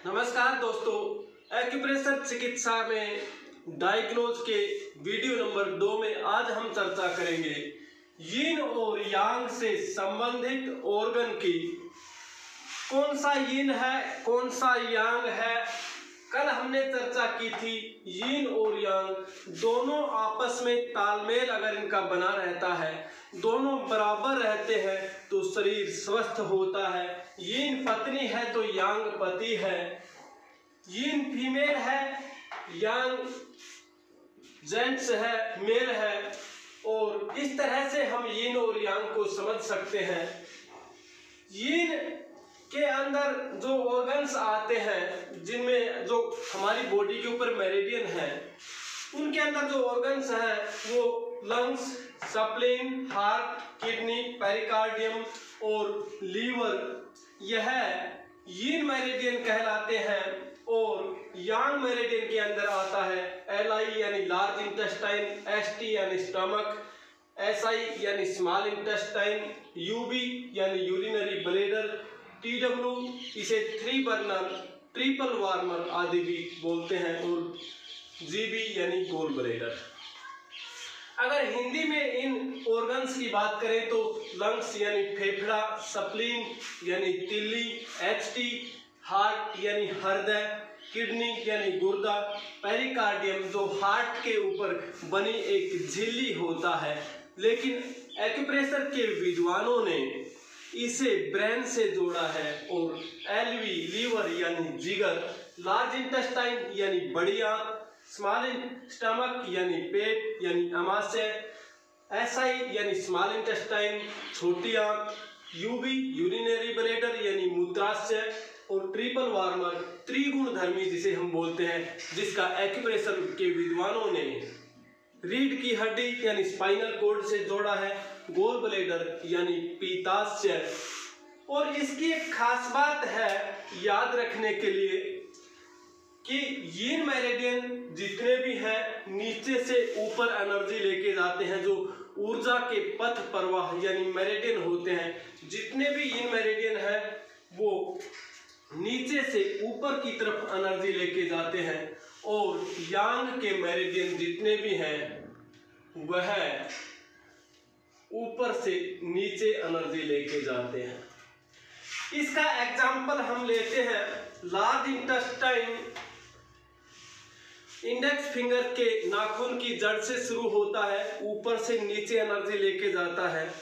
नमस्कार दोस्तों, एक्यूप्रेशर चिकित्सा में डायग्नोज के वीडियो नंबर 2 में आज हम चर्चा करेंगे यिन और यांग से संबंधित ऑर्गन की। कौन सा यिन है, कौन सा यांग है। कल हमने चर्चा की थी यिन और यांग दोनों आपस में तालमेल अगर इनका बना रहता है, दोनों बराबर रहते हैं तो शरीर स्वस्थ होता है। यिन पत्नी है तो यांग पति है, यिन फीमेल है, यांग जेंट्स है, मेल है। और इस तरह से हम यिन और यांग को समझ सकते हैं। यिन के अंदर जो ऑर्गन्स आते हैं, जिनमें जो हमारी बॉडी के ऊपर मेरिडियन है, उनके अंदर जो ऑर्गन्स हैं वो lungs, spleen, heart, kidney, pericardium और लीवर, यह यिन मेरिडियन कहलाते हैं। और यांग मेरिडियन के अंदर आता है LI यानी लार्ज इंटेस्टाइन, ST यानी स्टमक, SI यानी स्मॉल इंटेस्टाइन, UB यानी यूरिनरी ब्लैडर, TW इसे 3 बर्नर, ट्रिपल वार्मर आदि भी बोलते हैं, और GB यानी गोल ब्लैडर। अगर हिंदी में इन ऑर्गन्स की बात करें तो लंग्स यानी फेफड़ा, स्प्लीन यानी तिल्ली, HT हार्ट यानी हृदय, किडनी यानी गुर्दा, पेरिकार्डियम जो हार्ट के ऊपर बनी एक झिल्ली होता है, लेकिन एक्यूप्रेशर के विद्वानों ने इसे ब्रेन से जोड़ा है। और LV लीवर यानी जिगर, लार्ज इंटेस्टाइन यानी बड़ी आंत, स्मॉल स्टमक यानी पेट यानी अमाशय, SI यानी स्मॉल इंटेस्टाइन छोटी आंत, UB यूरिनरी ब्लैडर यानी मूत्राशय, और ट्रिपल वार्मर त्रिगुणधर्मी जिसे हम बोलते हैं, जिसका एक्यूप्रेशर के विद्वानों ने रीढ़ की हड्डी यानी स्पाइनल कॉर्ड से जोड़ा है, गोल ब्लैडर यानी पित्ताशय। और इसकी एक खास बात है याद रखने के लिए कि यिन मेरिडियन जितने भी हैं नीचे से ऊपर एनर्जी लेके जाते हैं, जो ऊर्जा के पथ प्रवाह यानी मेरिडियन होते हैं। जितने भी यिन मेरिडियन है वो नीचे से ऊपर की तरफ एनर्जी लेके जाते हैं, और यांग के मेरिडियन जितने भी हैं वह ऊपर से नीचे एनर्जी लेके जाते हैं। इसका एग्जाम्पल हम लेते हैं, लार्ज इंटेस्टाइन इंडेक्स फिंगर के नाखून की जड़ से शुरू होता है, ऊपर से नीचे एनर्जी लेके जाता है,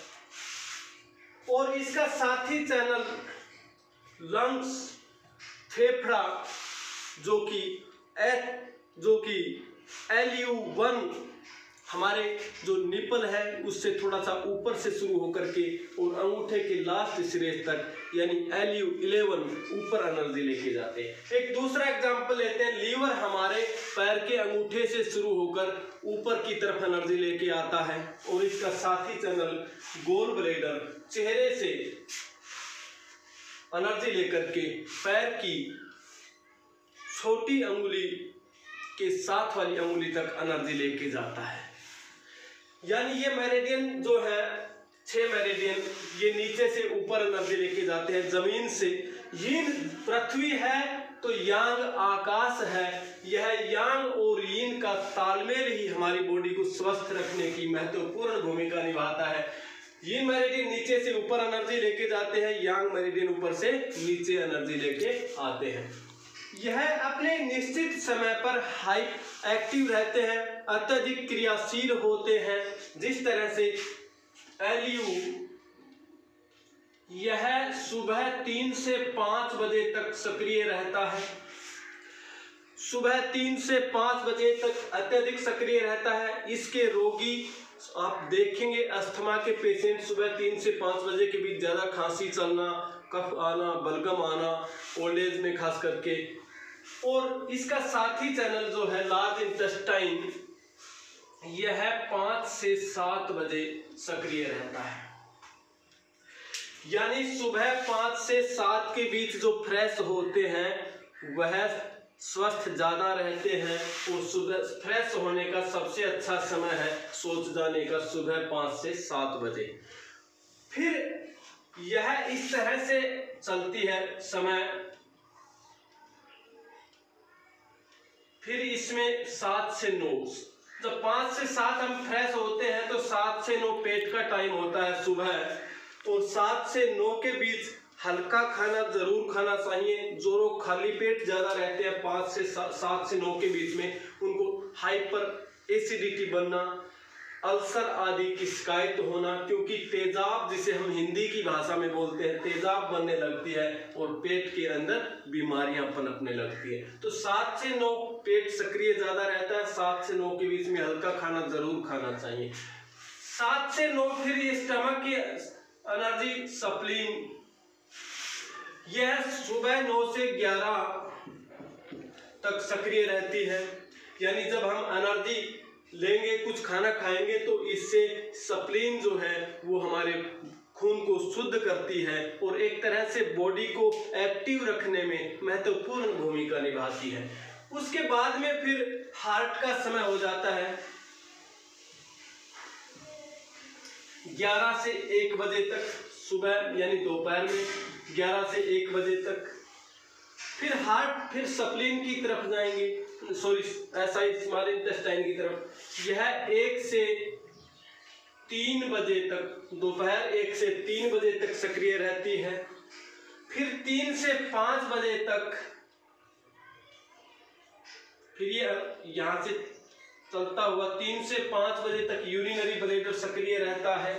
और इसका साथी चैनल लंग्स, फेफड़ा जो कि LU1 हमारे जो निपल है उससे थोड़ा सा ऊपर से शुरू होकर के और अंगूठे के लास्ट सिरे तक यानी LU11 ऊपर एनर्जी लेके जाते हैं। एक दूसरा एग्जांपल लेते हैं, लीवर हमारे पैर के अंगूठे से शुरू होकर ऊपर की तरफ एनर्जी लेके आता है, और इसका साथी चैनल गोल ब्लैडर चेहरे से एनर्जी लेकर के पैर की छोटी अंगुली के साथ वाली अंगुली तक एनर्जी लेके जाता है। यानी ये मेरिडियन जो है 6 मेरिडियन, ये नीचे से ऊपर एनर्जी लेके जाते हैं जमीन से। यिन पृथ्वी है तो यांग आकाश है। यह यांग और यिन का तालमेल ही हमारी बॉडी को स्वस्थ रखने की महत्वपूर्ण भूमिका निभाता है। यिन मेरिडियन नीचे से ऊपर एनर्जी लेके जाते हैं, यांग मेरिडियन ऊपर से नीचे एनर्जी लेके आते हैं। यह अपने निश्चित समय पर हाई एक्टिव रहते हैं, अत्यधिक क्रियाशील होते हैं। जिस तरह से LU यह सुबह 3 से 5 बजे तक सक्रिय रहता है, सुबह 3 से 5 बजे तक अत्यधिक सक्रिय रहता है। इसके रोगी आप देखेंगे, अस्थमा के पेशेंट सुबह 3 से 5 बजे के बीच ज़्यादा खांसी चलना, कफ आना, बलगम आना, ओल्ड एज में खास करके। और इसका साथी चैनल जो है लार्ज इंटेस्टाइन, यह 5 से 7 बजे सक्रिय रहता है। यानी सुबह 5 से 7 के बीच जो फ्रेश होते हैं वह स्वस्थ ज्यादा रहते हैं, और सुबह फ्रेश होने का सबसे अच्छा समय है सोच जाने का सुबह 5 से 7 बजे। फिर यह इस तरह से चलती है समय फिर इसमें 7 से 9, जब 5 से 7 हम फ्रेश होते हैं तो 7 से 9 पेट का टाइम होता है सुबह, और 7 से 9 के बीच हल्का खाना जरूर खाना चाहिए। जो लोग खाली पेट ज्यादा रहते हैं 7 से 9 के बीच में, उनको हाइपर एसिडिटी बनना, अल्सर आदि की शिकायत होना, क्योंकि तेजाब जिसे हम हिंदी की भाषा में बोलते हैं, तेजाब बनने लगती है और पेट के अंदर बीमारियां पनपने लगती है। तो 7 से 9 पेट सक्रिय ज्यादा रहता है, 7 से 9 के बीच में हल्का खाना जरूर खाना चाहिए। 7 से 9 फिर ये स्टमक की एनर्जी सप्लीन, यह सुबह 9 से 11 तक सक्रिय रहती है। यानी जब हम एनर्जी लेंगे, कुछ खाना खाएंगे, तो इससे सप्लीन जो है वो हमारे खून को शुद्ध करती है और एक तरह से बॉडी को एक्टिव रखने में महत्वपूर्ण भूमिका निभाती है। उसके बाद में फिर हार्ट का समय हो जाता है 11 से 1 बजे तक, सुबह यानी दोपहर में 11 से 1 बजे तक। फिर हार्ट फिर सप्लीन की तरफ जाएंगे, सॉरी ऐसा स्मॉल इंटेस्टाइन की तरफ। यह 1 से 3 बजे तक, दोपहर 1 से 3 बजे तक सक्रिय रहती है। फिर 3 से 5 बजे तक, फिर ये यहां से चलता हुआ 3 से 5 बजे तक यूरिनरी ब्लैडर सक्रिय रहता है,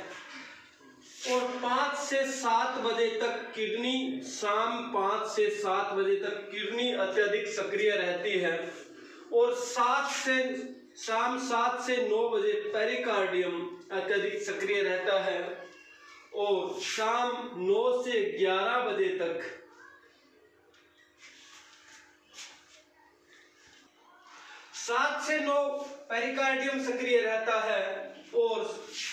और 5 से 7 बजे तक किडनी, शाम 5 से 7 बजे तक किडनी अत्यधिक सक्रिय रहती है, और शाम 7 से 9 बजे पेरिकार्डियम अत्यधिक सक्रिय रहता है, और शाम 9 से 11 बजे तक 7 से 9 पेरिकार्डियम सक्रिय रहता है, और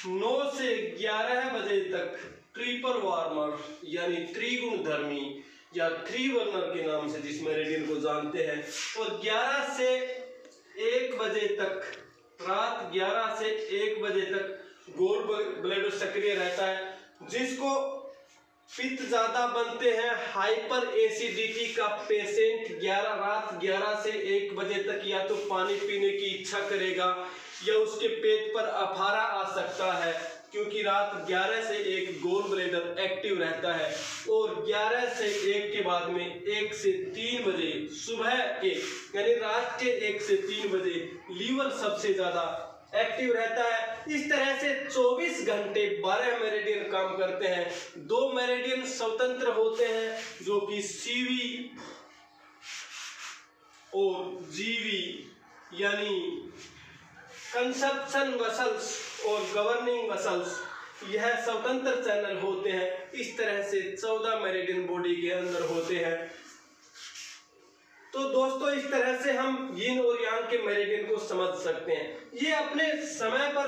9 से 11 बजे तक ट्रिपल वार्मर यानी त्रिगुणधर्मी या थ्री बर्नर के नाम से जिस मेरिडियन को जानते हैं, और 11 से 1 बजे तक, रात 11 से 1 बजे तक गोल ब्लैडर सक्रिय रहता है। जिसको पित्त ज्यादा बनते हैं, हाइपर एसिडिटी का पेशेंट रात 11 से 1 बजे तक या तो पानी पीने की इच्छा करेगा या उसके पेट पर अफारा आ सकता है, क्योंकि रात 11 से 1 गोल ब्लैडर एक्टिव रहता है, और 11 से 1 के बाद में 1 से 3 बजे सुबह के यानी रात के 1 से 3 बजे लीवर सबसे ज्यादा एक्टिव रहता है। इस तरह से 24 घंटे 12 मेरिडियन काम करते हैं। 2 मेरिडियन स्वतंत्र होते हैं जो कि सीवी और जीवी यानी कंसप्शन मसल्स और गवर्निंग मसल्स, यह स्वतंत्र चैनल होते हैं। इस तरह से 14 मेरिडियन बॉडी के अंदर होते हैं। तो दोस्तों इस तरह से हम यिन और यांग के मेरिडियन को समझ सकते हैं। ये अपने समय पर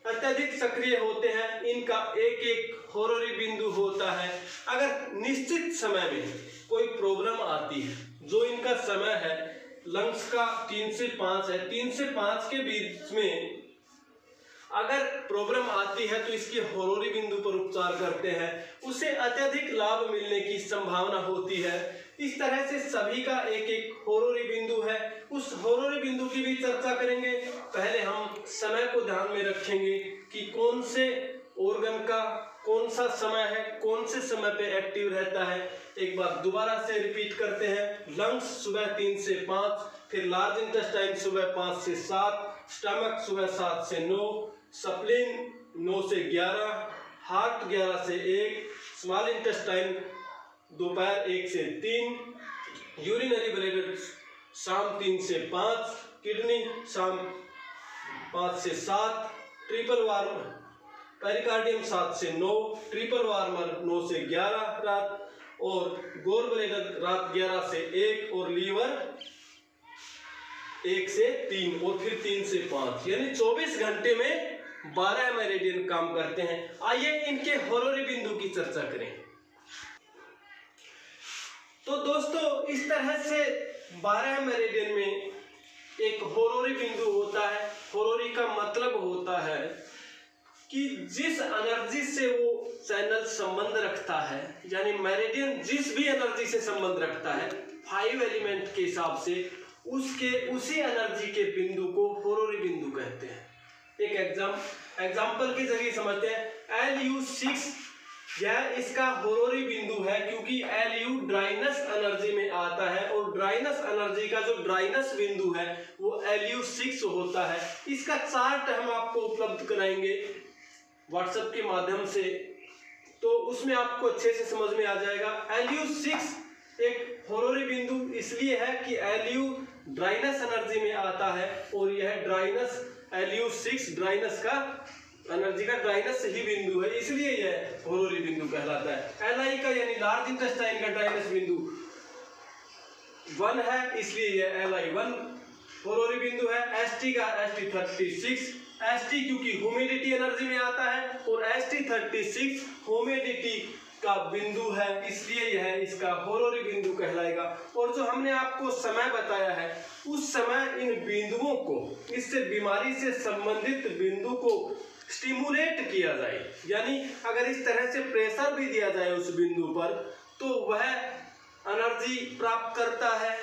अत्यधिक सक्रिय होते हैं, इनका एक एक होरोरी बिंदु होता है। अगर निश्चित समय में कोई प्रॉब्लम आती है, जो इनका समय है लंग्स का 3 से 5 है, 3 से 5 के बीच में अगर प्रॉब्लम आती है तो इसके होरोरी बिंदु पर उपचार करते हैं, उसे अत्यधिक लाभ मिलने की संभावना होती है। इस तरह से सभी का एक एक होरोरी बिंदु है, उस होरोरी बिंदु की भी चर्चा करेंगे। पहले हम समय को ध्यान में रखेंगे कि कौन से ऑर्गन का कौन सा समय है, कौन से समय पे एक्टिव रहता है। एक बार दोबारा से रिपीट करते हैं। लंग्स सुबह 3 से 5, फिर लार्ज इंटेस्टाइन सुबह 5 से 7, स्टमक सुबह 7 से 9, सप्लीन 9 से 11, हार्ट 11 से 1, स्मॉल इंटेस्टाइन दोपहर 1 से 3, यूरिनरी ब्लैडर शाम 3 से 5, किडनी शाम 5 से 7, ट्रिपल वार्मर पेरिकार्डियम 7 से 9, ट्रिपल वार्मर 9 से 11 रात, और गोल ब्लैडर रात 11 से 1, और लीवर 1 से 3, और फिर 3 से 5, यानी 24 घंटे में 12 मेरिडियन काम करते हैं। आइए इनके होरोरी बिंदु की चर्चा करें। तो दोस्तों इस तरह से 12 मेरिडियन में एक होरोरी बिंदु होता है। होरोरी का मतलब होता है कि जिस एनर्जी से वो चैनल संबंध रखता है, यानी मेरिडियन जिस भी एनर्जी से संबंध रखता है 5 एलिमेंट के हिसाब से, उसी एनर्जी के बिंदु को होरोरी बिंदु कहते हैं। एक एग्जाम्पल के जरिए समझते हैं। Lu6 यह इसका होरोरी बिंदु है क्योंकि Lu ड्राइनेस एनर्जी में आता है और ड्राइनेस एनर्जी का जो ड्राइनेस बिंदु है वो Lu6 होता है। इसका चार्ट हम आपको उपलब्ध कराएंगे व्हाट्सएप के माध्यम से, तो उसमें आपको अच्छे से समझ में आ जाएगा। Lu6 एक होरोरी बिंदु इसलिए है कि Lu ड्राइनेस एनर्जी में आता है और यह ड्राइनेस Lu6 ड्राइनेस का एनर्जी का ड्राइनेस ही बिंदु है, इसलिए यह होरोरी बिंदु कहलाता है। Li का यानी लार्ज इंटेस्टाइन का ड्राइनेस बिंदु 1 है, इसलिए यह Li1 होरोरी बिंदु है। St का St36 St क्योंकि ह्यूमिडिटी एनर्जी में आता है और St36 ह्यूमिडिटी का बिंदु है, इसलिए यह इसका होरोरी बिंदु कहलाएगा। और जो हमने आपको समय बताया है उस समय इन बिंदुओं को, इससे बीमारी से संबंधित बिंदु को स्टिमुलेट किया जाए, यानी अगर इस तरह से प्रेशर भी दिया जाए उस बिंदु पर तो वह एनर्जी प्राप्त करता है,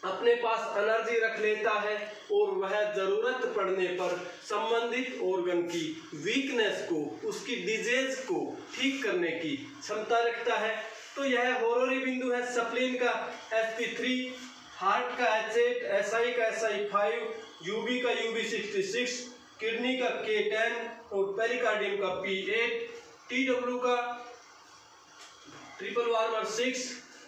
अपने पास एनर्जी रख लेता है और वह जरूरत पड़ने पर संबंधित ऑर्गन की वीकनेस को, उसकी डिजीज को ठीक करने की क्षमता रखता है। तो यह होरोरी बिंदु है। स्प्लीन का Sp3, हार्ट का H8, SI का SI5, UB का UB66, किडनी का K10 और पेरिकार्डियम का P8, TW का ट्रिपल वार्मर 6,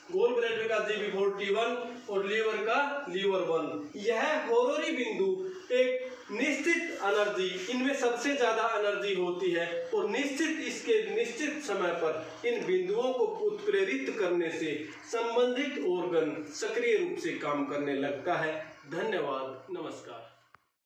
गोल ब्लैडर का Gb41 और लीवर का लीवर1। यह होरोरी बिंदु एक निश्चित एनर्जी, इनमें सबसे ज्यादा एनर्जी होती है और निश्चित समय पर इन बिंदुओं को उत्प्रेरित करने से संबंधित ऑर्गन सक्रिय रूप से काम करने लगता है। धन्यवाद।